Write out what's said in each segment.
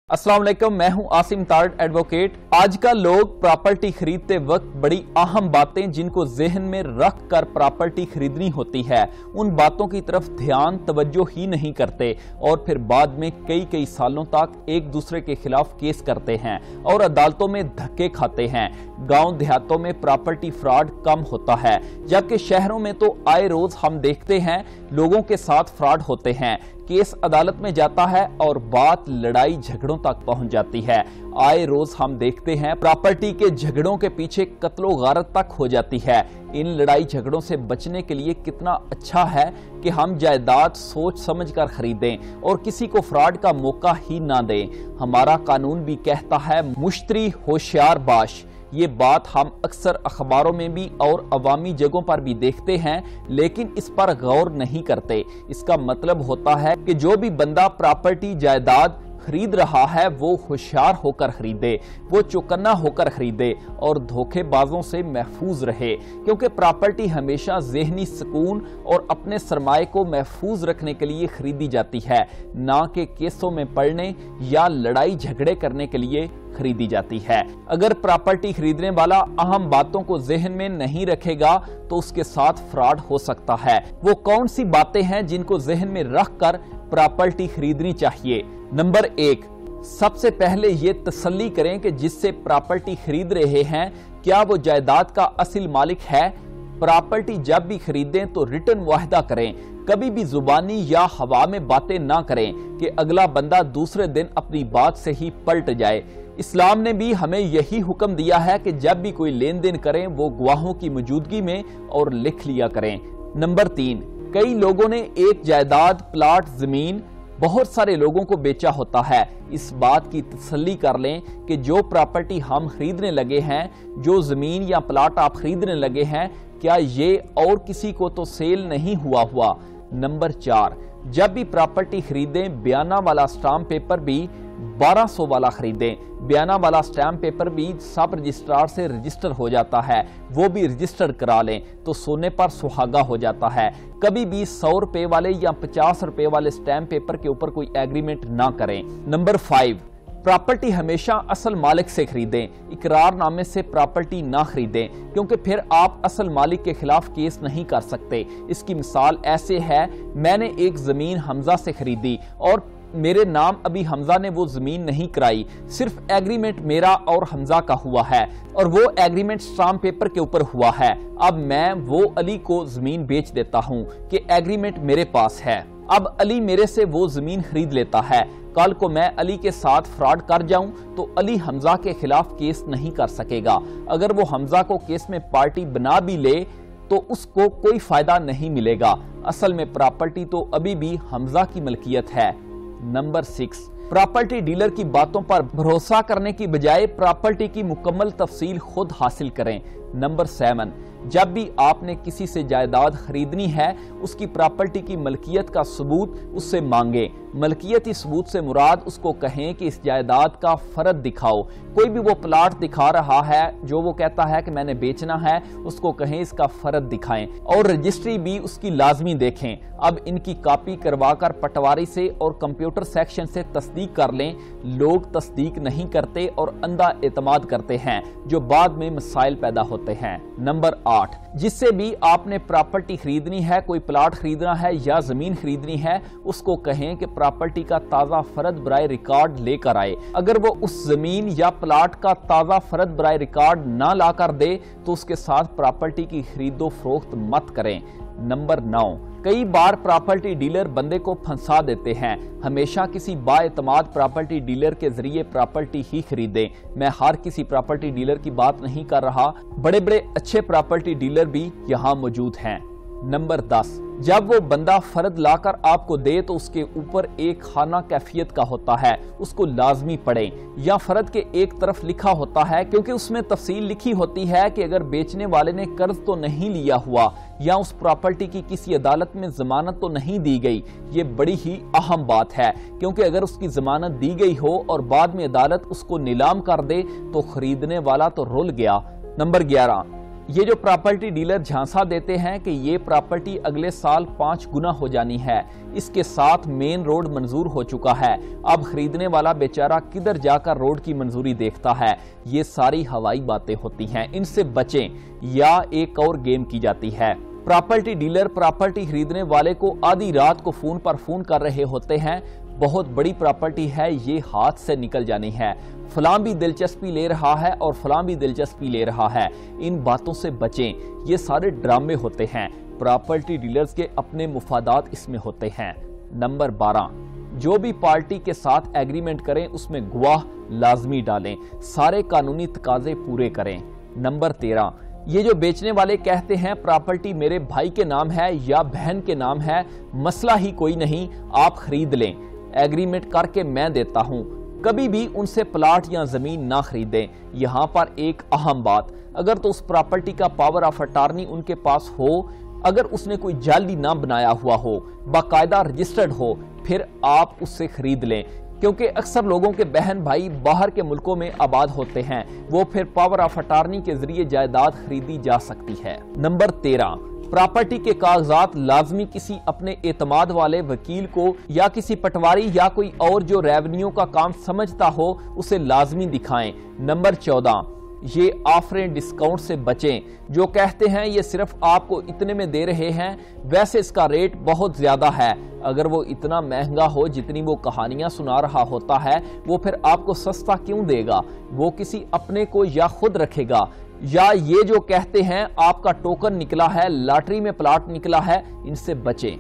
अस्सलाम वालेकुम, मैं हूं आसिम तारड़ एडवोकेट। आजकल लोग प्रॉपर्टी खरीदते वक्त बड़ी अहम बातें जिनको ज़हन में रख कर प्रॉपर्टी खरीदनी होती है, उन बातों की तरफ ध्यान तवज्जो ही नहीं करते और फिर बाद में कई सालों तक एक दूसरे के खिलाफ केस करते हैं और अदालतों में धक्के खाते हैं। गांव देहातों में प्रॉपर्टी फ्रॉड कम होता है, जबकि शहरों में तो आए रोज हम देखते हैं लोगों के साथ फ्रॉड होते हैं। केस अदालत में जाता है और बात लड़ाई झगड़ों तक पहुंच जाती है। आए रोज हम देखते हैं प्रॉपर्टी के झगड़ों के पीछे कत्लो गारत तक हो जाती है। इन लड़ाई झगड़ों से बचने के लिए कितना अच्छा है कि हम जायदाद सोच समझ कर खरीदें और किसी को फ्रॉड का मौका ही ना दें। हमारा कानून भी कहता है मुश्तरी होशियार बाश। ये बात हम अक्सर अखबारों में भी और अवामी जगहों पर भी देखते हैं, लेकिन इस पर गौर नहीं करते। इसका मतलब होता है कि जो भी बंदा प्रॉपर्टी जायदाद खरीद रहा है वो होशियार होकर खरीदे, वो चौकन्ना होकर खरीदे और धोखेबाजों से महफूज रहे, क्योंकि प्रॉपर्टी हमेशा ज़हनी सुकून और अपने सरमाए को महफूज रखने के लिए खरीदी जाती है, ना कि केसों में पड़ने या लड़ाई झगड़े करने के लिए खरीदी जाती है। अगर प्रॉपर्टी खरीदने वाला अहम बातों को ज़हन में नहीं रखेगा तो उसके साथ फ्रॉड हो सकता है। वो कौन सी बातें हैं जिनको ज़हन में रखकर प्रॉपर्टी खरीदनी चाहिए? नंबर 1, सबसे पहले ये तसल्ली करें कि जिससे प्रॉपर्टी खरीद रहे हैं क्या वो जायदाद का असल मालिक है। प्रॉपर्टी जब भी खरीदें तो रिटर्न मुआहदा करें, कभी भी जुबानी या हवा में बातें ना करें कि अगला बंदा दूसरे दिन अपनी बात से ही पलट जाए। इस्लाम ने भी हमें यही हुक्म दिया है कि जब भी कोई लेन देन करें वो गवाहों की मौजूदगी में और लिख लिया करें। नंबर 3, कई लोगों ने एक जायदाद, प्लाट, जमीन बहुत सारे लोगों को बेचा होता है। इस बात की तसल्ली कर लें कि जो प्रॉपर्टी हम खरीदने लगे हैं, जो जमीन या प्लाट आप खरीदने लगे हैं, क्या ये और किसी को तो सेल नहीं हुआ। नंबर 4, जब भी प्रॉपर्टी खरीदें बयाना वाला स्टाम्प पेपर भी 1200 वाला खरीदें। बयाना वाला स्टैम्प पेपर भी सब रजिस्ट्रार से रजिस्टर हो जाता है, वो भी रजिस्टर करा लें तो सोने पर सुहागा हो जाता है। कभी भी 100 रुपए वाले या 50 रुपए वाले स्टैम्प पेपर के ऊपर कोई एग्रीमेंट ना करें। नंबर 5, प्रॉपर्टी हमेशा असल मालिक से खरीदें, इकरारनामे से प्रॉपर्टी ना खरीदें, क्योंकि फिर आप असल मालिक के खिलाफ केस नहीं कर सकते। इसकी मिसाल ऐसे है, मैंने एक जमीन हमजा से खरीदी और मेरे नाम अभी हमजा ने वो जमीन नहीं कराई, सिर्फ एग्रीमेंट मेरा और हमजा का हुआ है और वो एग्रीमेंट स्टाम्प पेपर के ऊपर हुआ है। अब मैं वो अली को जमीन बेच देता हूँ कि एग्रीमेंट मेरे पास है। अब अली मेरे से वो जमीन खरीद लेता है। कल को मैं अली के साथ फ्रॉड कर जाऊं तो अली हमजा के खिलाफ केस नहीं कर सकेगा। अगर वो हमजा को केस में पार्टी बना भी ले तो उसको कोई फायदा नहीं मिलेगा। असल में प्रॉपर्टी तो अभी भी हमजा की मलकियत है। नंबर 6, प्रॉपर्टी डीलर की बातों पर भरोसा करने की बजाय प्रॉपर्टी की मुकम्मल तफसील खुद हासिल करें। नंबर 7, जब भी आपने किसी से जायदाद खरीदनी है उसकी प्रॉपर्टी की मलकियत का सबूत उससे मांगे। मलकियती सबूत से मुराद उसको कहें कि इस जायदाद का फर्द दिखाओ। कोई भी वो प्लाट दिखा रहा है जो वो कहता है कि मैंने बेचना है, उसको कहें इसका फर्द दिखाएं और रजिस्ट्री भी उसकी लाजमी देखें। अब इनकी कॉपी करवाकर पटवारी से और कंप्यूटर सेक्शन से तस्दीक कर लें। लोग तस्दीक नहीं करते और अंधा एतमाद करते हैं जो बाद में मसाइल पैदा होते हैं। नंबर 8, जिससे भी आपने प्रॉपर्टी खरीदनी है, कोई प्लाट खरीदना है या जमीन खरीदनी है, उसको कहें कि प्रॉपर्टी का ताजा फर्द बराए रिकॉर्ड लेकर आए। अगर वो उस जमीन या प्लाट का ताजा फर्द बराए रिकॉर्ड ना ला कर दे तो उसके साथ प्रॉपर्टी की खरीदो फरोख्त मत करें। नंबर 9, कई बार प्रॉपर्टी डीलर बंदे को फंसा देते हैं। हमेशा किसी बाएतमाद प्रॉपर्टी डीलर के जरिए प्रॉपर्टी ही खरीदें। मैं हर किसी प्रॉपर्टी डीलर की बात नहीं कर रहा, बड़े बड़े अच्छे प्रॉपर्टी डीलर भी यहाँ मौजूद हैं। नंबर 10, जब वो बंदा फर्द लाकर आपको दे तो उसके ऊपर एक खाना कैफियत का होता है, उसको लाजमी पढ़ें। या फर्द के एक तरफ लिखा होता है क्योंकि उसमें तफसील लिखी होती है कि अगर बेचने वाले ने कर्ज तो नहीं लिया हुआ या उस प्रॉपर्टी की किसी अदालत में जमानत तो नहीं दी गई। ये बड़ी ही अहम बात है, क्योंकि अगर उसकी जमानत दी गई हो और बाद में अदालत उसको नीलाम कर दे तो खरीदने वाला तो रुल गया। नंबर 11, یہ جو پراپرٹی ڈیلر جھانسا دیتے ہیں کہ یہ پراپرٹی اگلے سال 5 گنا ہو جانی ہے، اس کے ساتھ مین روڈ منظور ہو چکا ہے، اب خریدنے والا بیچارہ کدھر جا کر روڈ کی منظوری دیکھتا ہے، یہ ساری ہوائی باتیں ہوتی ہیں، ان سے بچیں یا ایک اور گیم کی جاتی ہے۔ پراپرٹی ڈیلر پراپرٹی خریدنے والے کو آدھی رات کو فون پر فون کر رہے ہوتے ہیں، بہت بڑی پراپرٹی ہے، یہ ہاتھ سے نکل جانی ہے، فلاں بھی دلچسپی لے رہا ہے اور فلاں بھی دلچسپی لے رہا ہے، ان باتوں سے بچیں، یہ سارے ڈرامے ہوتے ہیں، پراپرٹی ڈیلرز کے اپنے مفادات اس میں ہوتے ہیں۔ نمبر 12، جو بھی پارٹی کے ساتھ ایگریمنٹ کریں اس میں گواہ لازمی ڈالیں، سارے قانونی تقاضے پورے کریں۔ نمبر 13، یہ جو بیچنے والے کہتے ہیں پراپرٹی میرے بھائی کے نام ہے یا بہن کے نام ہے، مسئلہ ہی کوئی نہیں، آپ خرید لیں، ایگریمنٹ کر کے میں دیتا ہوں، کبھی بھی ان سے پلاٹ یا زمین نہ خریدیں۔ یہاں پر ایک اہم بات، اگر تو اس پراپرٹی کا پاور آف اٹارنی ان کے پاس ہو، اگر اس نے کوئی جعلی نام بنایا ہوا ہو، باقاعدہ رجسٹرڈ ہو، پھر آپ اس سے خرید لیں، کیونکہ اکثر لوگوں کے بہن بھائی باہر کے ملکوں میں آباد ہوتے ہیں، وہ پھر پاور آف اٹارنی کے ذریعے جائیداد خریدی جا سکتی ہے۔ نمبر 13، پراپرٹی کے کاغذات لازمی کسی اپنے اعتماد والے وکیل کو یا کسی پٹواری یا کوئی اور جو ریونیو کا کام سمجھتا ہو اسے لازمی دکھائیں۔ نمبر 14، یہ آفریں ڈسکاؤنٹ سے بچیں، جو کہتے ہیں یہ صرف آپ کو اتنے میں دے رہے ہیں، ویسے اس کا ریٹ بہت زیادہ ہے، اگر وہ اتنا مہنگا ہو جتنی وہ کہانیاں سنا رہا ہوتا ہے، وہ پھر آپ کو سستا کیوں دے گا؟ وہ کسی اپنے کو یا خود رکھے گا، یا یہ جو کہتے ہیں آپ کا ٹوکن نکلا ہے، لاٹری میں پلاٹ نکلا ہے، ان سے بچیں۔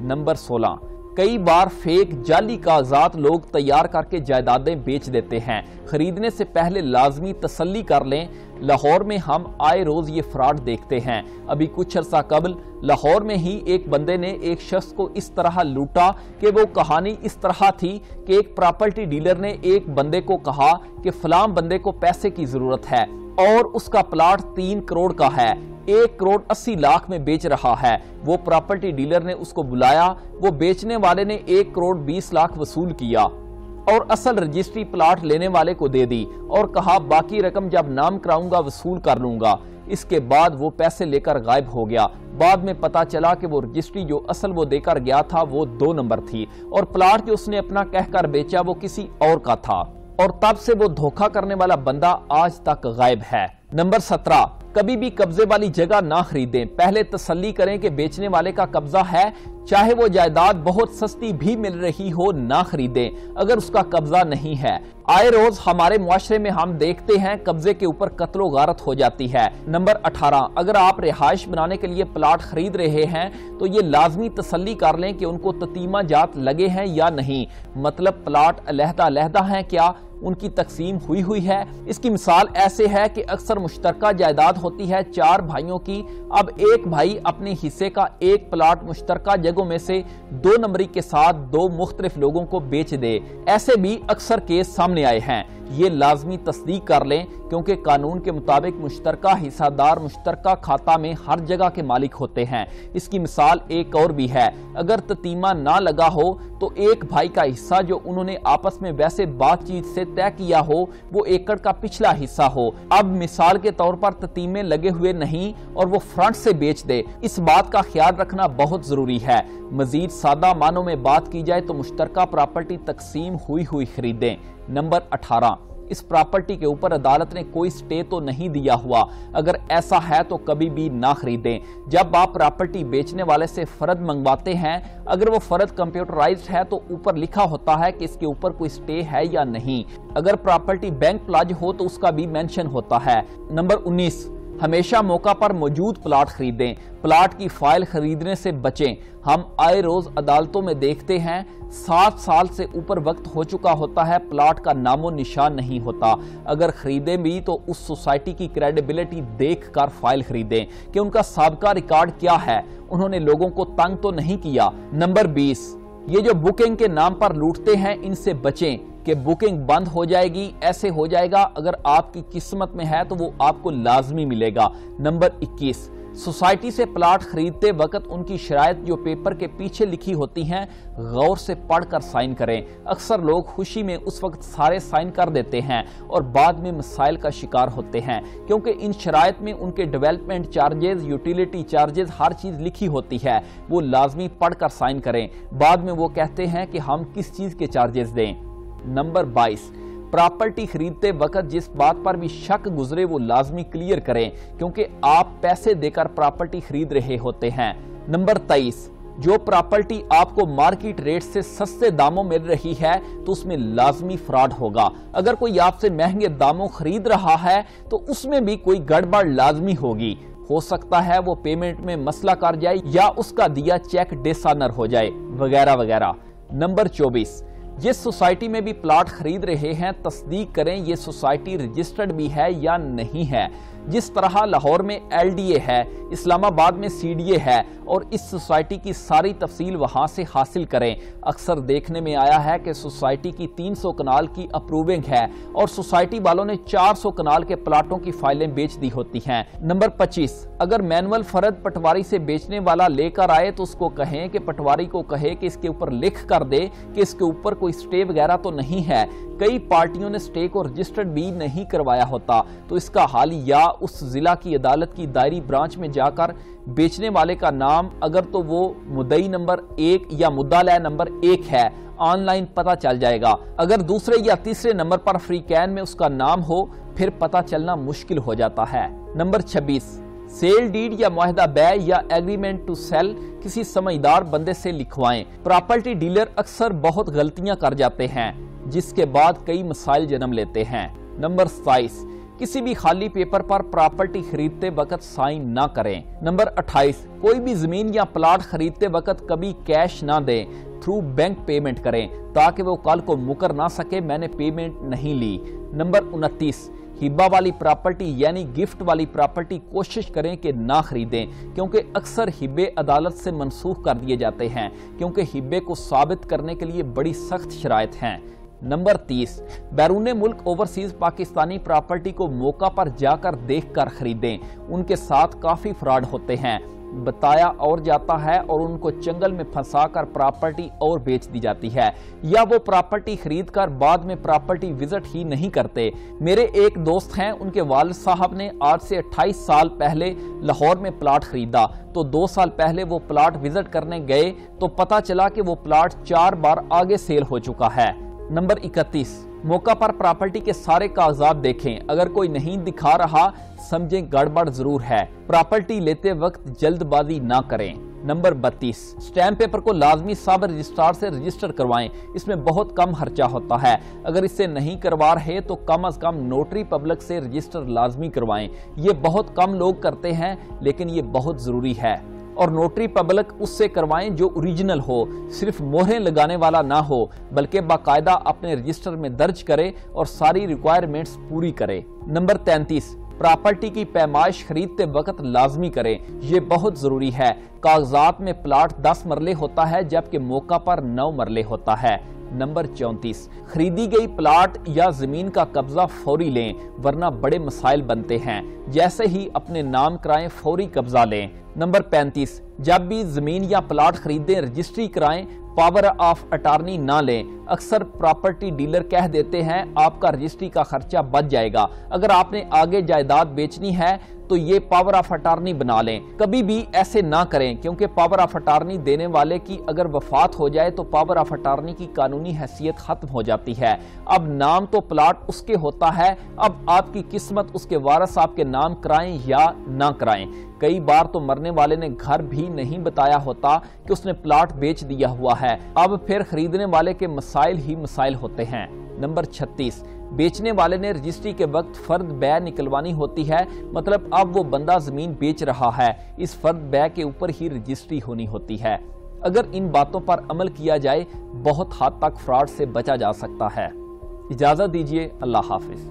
نمبر 16، کئی بار فیک جعلی کاغذات لوگ تیار کر کے جائیدادیں بیچ دیتے ہیں، خریدنے سے پہلے لازمی تسلی کر لیں۔ لاہور میں ہم آئے روز یہ فراڈ دیکھتے ہیں، ابھی کچھ عرصہ قبل لاہور میں ہی ایک بندے نے ایک شخص کو اس طرح لوٹا کہ وہ کہانی اس طرح تھی کہ ایک پراپرٹی ڈیلر نے ایک بندے کو کہا کہ فلاں بندے کو پیسے کی ضرورت ہے اور اس کا پلاٹ 3 کروڑ کا ہے، 1 کروڑ 80 لاکھ میں بیچ رہا ہے۔ وہ پراپرٹی ڈیلر نے اس کو بلایا، وہ بیچنے والے نے 1 کروڑ 20 لاکھ وصول کیا اور اصل رجسٹری پلاٹ لینے والے کو دے دی اور کہا باقی رقم جب نام کراؤں گا وصول کر لوں گا۔ اس کے بعد وہ پیسے لے کر غائب ہو گیا۔ بعد میں پتا چلا کہ وہ رجسٹری جو اصل وہ دے کر گیا تھا وہ 2 نمبر تھی اور پلاٹ جو اس نے اپنا کہہ کر بیچا وہ کسی اور کا تھا، اور تب سے وہ دھوکہ کرنے والا بندہ آج تک غائب ہے۔ نمبر 17، کبھی بھی قبضے والی جگہ نہ خریدیں، پہلے تسلی کریں کہ بیچنے والے کا قبضہ ہے، چاہے وہ جائیداد بہت سستی بھی مل رہی ہو، نہ خریدیں اگر اس کا قبضہ نہیں ہے۔ آئے روز ہمارے معاشرے میں ہم دیکھتے ہیں قبضے کے اوپر قتل و غارت ہو جاتی ہے۔ نمبر 18، اگر آپ رہائش بنانے کے لیے پلاٹ خرید رہے ہیں تو یہ لازمی تسلی کر لیں کہ ان کو تتیمہ جات لگے ہیں یا نہیں، مطلب پلاٹ علیحدہ علیحدہ ہیں کیا، ان کی تقسیم ہوئی ہے۔ اس کی مثال ایسے ہے کہ اکثر مشترکہ جائیداد ہوتی ہے 4 بھائیوں کی، اب ایک بھائی اپنے حصے کا ایک پلاٹ مشترکہ جگہوں میں سے 2 نمبری کے ساتھ 2 مختلف لوگوں کو بیچ دے، ایسے بھی اکثر کیس سامنے آئے ہیں۔ یہ لازمی تصدیق کر لیں کیونکہ قانون کے مطابق مشترکہ حصہ دار مشترکہ کھاتہ میں ہر جگہ کے مالک ہوتے ہیں۔ اس کی مثال ایک اور بھی ہے، اگر تتیمہ نہ لگا ہو تو ایک بھائی کا حصہ جو انہوں نے آپس میں ویسے بات چیت سے طے کیا ہو وہ ایکڑ کا پچھلا حصہ ہو، اب مثال کے طور پر تتیمے لگے ہوئے نہیں اور وہ فرنٹ سے بیچ دے، اس بات کا خیال رکھنا بہت ضروری ہے۔ مزید سادہ معنوں میں بات کی جائے تو مشترکہ پراپرٹی تقسیم ہوئی خریدیں۔ نمبر 18، اس پراپرٹی کے اوپر عدالت نے کوئی سٹے تو نہیں دیا ہوا، اگر ایسا ہے تو کبھی بھی نہ خریدیں۔ جب آپ پراپرٹی بیچنے والے سے فرد منگواتے ہیں، اگر وہ فرد کمپیوٹرائزڈ ہے تو اوپر لکھا ہوتا ہے کہ اس کے اوپر کوئی سٹے ہے یا نہیں، اگر پراپرٹی بینک پلاج ہو تو اس کا بھی مینشن ہوتا ہے۔ نمبر 19، ہمیشہ موقع پر موجود پلاٹ خریدیں، پلاٹ کی فائل خریدنے سے بچیں۔ ہم آئے روز عدالتوں میں دیکھتے ہیں 7 سال سے اوپر وقت ہو چکا ہوتا ہے، پلاٹ کا نام و نشان نہیں ہوتا۔ اگر خریدیں بھی تو اس سوسائٹی کی کریڈیبلٹی دیکھ کر فائل خریدیں کہ ان کا سابقہ ریکارڈ کیا ہے، انہوں نے لوگوں کو تنگ تو نہیں کیا۔ نمبر 20، یہ جو بکنگ کے نام پر لوٹتے ہیں ان سے بچیں کہ بکنگ بند ہو جائے گی، ایسے ہو جائے گا، اگر آپ کی قسمت میں ہے تو وہ آپ کو لازمی ملے گا۔ نمبر 21، सोसाइटी से प्लाट खरीदते वक्त उनकी शराइत जो पेपर के पीछे लिखी होती हैं गौर से पढ़कर साइन करें। अक्सर लोग खुशी में उस वक्त सारे साइन कर देते हैं और बाद में मसाइल का शिकार होते हैं, क्योंकि इन शराइत में उनके डेवलपमेंट चार्जेस, यूटिलिटी चार्जेस, हर चीज लिखी होती है। वो लाजमी पढ़कर साइन करें। बाद में वो कहते हैं कि हम किस चीज के चार्जेस दें। नंबर 22, प्रॉपर्टी खरीदते वक्त जिस बात पर भी शक गुजरे वो लाजमी क्लियर करें, क्योंकि आप पैसे देकर प्रॉपर्टी खरीद रहे होते हैं। नंबर 23, जो प्रॉपर्टी आपको मार्केट रेट से सस्ते दामों मिल रही है तो उसमें लाजमी फ्रॉड होगा। अगर कोई आपसे महंगे दामों खरीद रहा है तो उसमें भी कोई गड़बड़ लाजमी होगी। हो सकता है वो पेमेंट में मसला कर जाए या उसका दिया चेक डिसऑनर हो जाए, वगैरह वगैरह। नंबर 24, जिस सोसाइटी में भी प्लॉट खरीद रहे हैं तस्दीक करें ये सोसाइटी रजिस्टर्ड भी है या नहीं है। जिस तरह लाहौर में LDA है, इस्लामाबाद में CDA है और इस सोसाइटी की सारी तफसील वहां से हासिल करें। अक्सर देखने में आया है कि सोसाइटी की 300 कनाल की अप्रूविंग है और सोसाइटी वालों ने 400 कनाल के प्लाटों की फाइलें बेच दी होती हैं। नंबर 25, अगर मैनुअल फर्द पटवारी से बेचने वाला लेकर आए तो उसको कहें कि पटवारी को कहे कि इसके ऊपर लिख कर दे कि इसके ऊपर कोई स्टे वगैरह तो नहीं है। कई पार्टियों ने स्टे को रजिस्टर्ड भी नहीं करवाया होता, तो इसका हल या उस जिला की अदालत की दायरी ब्रांच में जाकर बेचने वाले का नाम, अगर तो वो मुद्दई नंबर 1 या मुद्दाला नंबर 1 है, ऑनलाइन पता चल जाएगा। अगर दूसरे या तीसरे नंबर पर फ्री कैन में उसका नाम हो फिर पता चलना मुश्किल हो जाता है। नंबर 26, सेल डीड या मुआहदा बै या एग्रीमेंट टू सेल किसी समझदार बंदे से लिखवाएं। प्रॉपर्टी डीलर अक्सर बहुत गलतियां कर जाते हैं जिसके बाद कई मसाइल जन्म लेते हैं। नंबर 27, किसी भी खाली पेपर पर प्रॉपर्टी खरीदते वक्त साइन ना करें। नंबर 28, कोई भी जमीन या प्लाट खरीदते वक्त कभी कैश ना दें, थ्रू बैंक पेमेंट करें ताकि वो कल को मुकर ना सके मैंने पेमेंट नहीं ली। नंबर 29, हिब्बा वाली प्रॉपर्टी यानी गिफ्ट वाली प्रॉपर्टी कोशिश करें कि ना खरीदें, क्योंकि अक्सर हिब्बे अदालत से मनसूख कर दिए जाते हैं, क्योंकि हिब्बे को साबित करने के लिए बड़ी सख्त शराइत हैं। नंबर 30, बैरून मुल्क ओवरसीज पाकिस्तानी प्रॉपर्टी को मौका पर जाकर देखकर खरीदें। उनके साथ काफी फ्रॉड होते हैं, बताया और जाता है और उनको चंगल में फंसाकर प्रॉपर्टी और बेच दी जाती है, या वो प्रॉपर्टी खरीद कर बाद में प्रॉपर्टी विजिट ही नहीं करते। मेरे एक दोस्त हैं, उनके वालिद साहब ने आज से 28 साल पहले लाहौर में प्लाट खरीदा, तो 2 साल पहले वो प्लाट विजिट करने गए तो पता चला कि वो प्लाट 4 बार आगे सेल हो चुका है। नंबर 31, मौका पर प्रॉपर्टी के सारे कागजात देखें, अगर कोई नहीं दिखा रहा समझें गड़बड़ जरूर है। प्रॉपर्टी लेते वक्त जल्दबाजी ना करें। नंबर 32, स्टैम्प पेपर को लाजमी सब रजिस्ट्रार से रजिस्टर करवाएं, इसमें बहुत कम खर्चा होता है। अगर इससे नहीं करवा रहे तो कम अज कम नोटरी पब्लिक से रजिस्टर लाजमी करवाएं। ये बहुत कम लोग करते हैं लेकिन ये बहुत जरूरी है। और नोटरी पब्लिक उससे करवाएं जो ओरिजिनल हो, सिर्फ मोहरें लगाने वाला ना हो, बल्कि बाकायदा अपने रजिस्टर में दर्ज करे और सारी रिक्वायरमेंट्स पूरी करे। नंबर 33, प्रॉपर्टी की पैमाइश खरीदते वक्त लाजमी करें, ये बहुत जरूरी है। कागजात में प्लाट 10 मरले होता है जबकि मौका पर 9 मरले होता है। नंबर 34, खरीदी गई प्लाट या जमीन का कब्जा फौरी लें वरना बड़े मसाइल बनते हैं। जैसे ही अपने नाम कराएं फौरी कब्जा लें। नंबर 35, जब भी जमीन या प्लाट खरीदें रजिस्ट्री कराएं, पावर ऑफ अटार्नी ना लें। अक्सर प्रॉपर्टी डीलर कह देते हैं आपका रजिस्ट्री का खर्चा बच जाएगा, अगर आपने आगे जायदाद बेचनी है तो ये पावर ऑफ अटार्नी बना लें। कभी भी ऐसे ना करें, क्योंकि पावर ऑफ अटार्नी देने वाले की अगर वफात हो जाए तो पावर ऑफ अटार्नी की कानूनी हैसियत खत्म हो जाती है। अब नाम तो प्लाट उसके होता है, अब आपकी किस्मत उसके वारिस आपके नाम कराएं या ना कराएं। कई बार तो मरने वाले ने घर भी नहीं बताया होता कि उसने प्लाट बेच दिया हुआ है, अब फिर खरीदने वाले के मसाइल ही मसाइल होते हैं। नंबर 36, बेचने वाले ने रजिस्ट्री के वक्त फर्द बै निकलवानी होती है, मतलब अब वो बंदा जमीन बेच रहा है, इस फर्द बै के ऊपर ही रजिस्ट्री होनी होती है। अगर इन बातों पर अमल किया जाए बहुत हद तक फ्रॉड से बचा जा सकता है। इजाजत दीजिए, अल्लाह हाफिज।